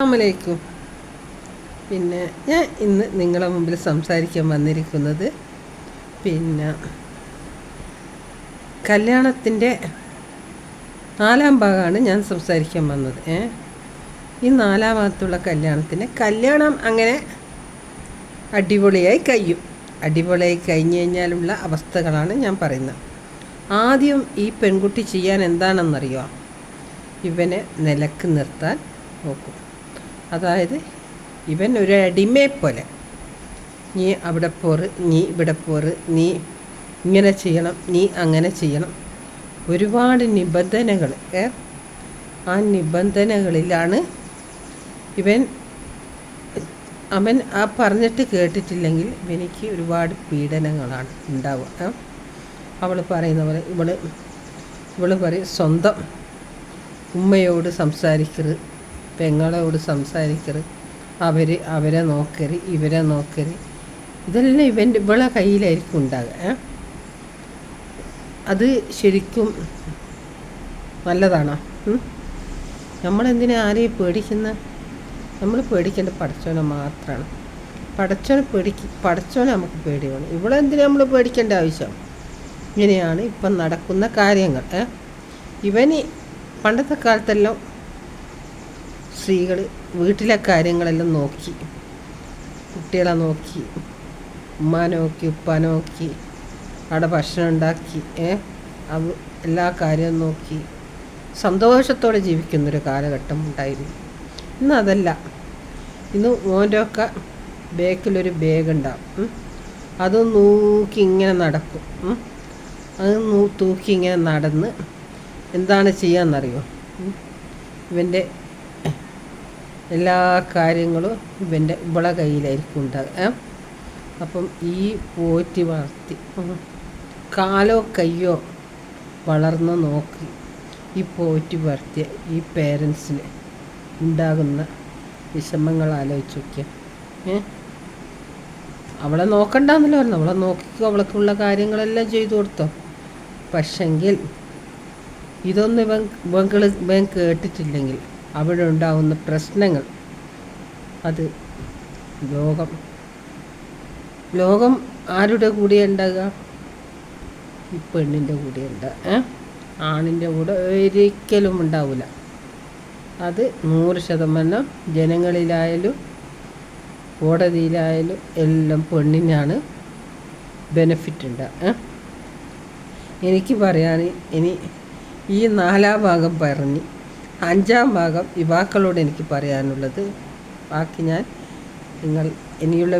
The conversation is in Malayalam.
അസ്സലാമലൈക്കും. പിന്നെ ഞാൻ ഇന്ന് നിങ്ങളുടെ മുമ്പിൽ സംസാരിക്കാൻ വന്നിരിക്കുന്നത് കല്യാണത്തിൻ്റെ 4ാം ഭാഗമാണ് ഞാൻ സംസാരിക്കാൻ വന്നത്. ഈ 4ാം ഭാഗത്തുള്ള കല്യാണം അങ്ങനെ അടിപൊളിയായി കഴിഞ്ഞു കഴിഞ്ഞാലുള്ള അവസ്ഥകളാണ് ഞാൻ പറയുന്നത്. ആദ്യം ഈ പെൺകുട്ടി ചെയ്യാൻ എന്താണെന്നറിയോ? ഇവനെ നിലക്ക് നിർത്താൻ നോക്കും. അതായത് ഇവൻ ഒരു അടിമയെ പോലെ, നീ അവിടെ പോറ്, നീ ഇവിടെ പോറ്, നീ ഇങ്ങനെ ചെയ്യണം, നീ അങ്ങനെ ചെയ്യണം, ഒരുപാട് നിബന്ധനകൾ. ആ നിബന്ധനകളിലാണ് അവൻ ആ പറഞ്ഞിട്ട് കേട്ടിട്ടില്ലെങ്കിൽ ഇവനിക്ക് ഒരുപാട് പീഡനങ്ങളാണ് ഉണ്ടാവുക. അവൾ പറയുന്ന പോലെ ഇവള് പറയും, സ്വന്തം ഉമ്മയോട് സംസാരിക്കരുത്, പെങ്ങളോട് സംസാരിക്കരുത്, അവരെ നോക്കരുത്, ഇവരെ നോക്കരുത്. ഇതെല്ലാം ഇവളെ കയ്യിലായിരിക്കും ഉണ്ടാകുക. അത് ശരിക്കും നല്ലതാണോ? നമ്മളെന്തിനാ ആരെയും പേടിക്കുന്ന? നമ്മൾ പേടിക്കേണ്ട പടച്ചോനെ മാത്രമാണ്. പടച്ചോനെ നമുക്ക് പേടി വേണം. ഇവളെന്തിനാ നമ്മൾ പേടിക്കേണ്ട ആവശ്യം? ഇങ്ങനെയാണ് ഇപ്പം നടക്കുന്ന കാര്യങ്ങൾ. ഇവന് പണ്ടത്തെ കാലത്തെല്ലാം സ്ത്രീകൾ വീട്ടിലെ കാര്യങ്ങളെല്ലാം നോക്കി, കുട്ടികളെ നോക്കി, ഉമ്മ നോക്കി, ഉപ്പ നോക്കി, അവിടെ ഭക്ഷണം ഉണ്ടാക്കി, എല്ലാ കാര്യവും നോക്കി സന്തോഷത്തോടെ ജീവിക്കുന്നൊരു കാലഘട്ടം ഉണ്ടായിരുന്നു. ഇന്ന് അതല്ല. ഇന്ന് മോൻ്റെ ഒക്കെ ബാക്കിലൊരു ബാഗ് ഉണ്ടാവും, അത് നോക്കി ഇങ്ങനെ നടക്കും. അത് തൂക്കി ഇങ്ങനെ നടന്ന് എന്താണ് ചെയ്യാമെന്നറിയോ? ഇവൻ്റെ എല്ലാ കാര്യങ്ങളും ഇവളെ കയ്യിലായിരിക്കും ഉണ്ടാകുക. അപ്പം ഈ പോറ്റി വളർത്തി കാലോ കയ്യോ വളർന്ന് നോക്കി ഈ പോറ്റി വളർത്തിയ ഈ പേരൻസിന് ഉണ്ടാകുന്ന വിഷമങ്ങൾ ആലോചിച്ച് നോക്കിയാൽ. അവളെ നോക്കണ്ടെന്നല്ലോ പറഞ്ഞു, അവളെ നോക്കിക്കോ, അവൾക്കുള്ള കാര്യങ്ങളെല്ലാം ചെയ്തു കൊടുത്തോ. പക്ഷെങ്കിൽ ഇതൊന്നും ഇവൻ കേട്ടിട്ടില്ലെങ്കിൽ അവിടെ ഉണ്ടാകുന്ന പ്രശ്നങ്ങൾ, അത് ലോകം ആരുടെ കൂടെ ഉണ്ടാകുക? ഈ പെണ്ണിൻ്റെ കൂടെ ഉണ്ടാകുക. ആണിൻ്റെ കൂടെ ഒരിക്കലും ഉണ്ടാവില്ല. അത് 100% ജനങ്ങളിലായാലും കോടതിയിലായാലും എല്ലാം പെണ്ണിനാണ് ബെനിഫിറ്റ് ഉണ്ടാകുക. എനിക്ക് പറയാൻ ഇനി ഈ 4ാം ഭാഗം പറഞ്ഞ് 5ാം ഭാഗം യുവാക്കളോട് എനിക്ക് പറയാനുള്ളത്, ബാക്കി ഞാൻ ഇനിയുള്ള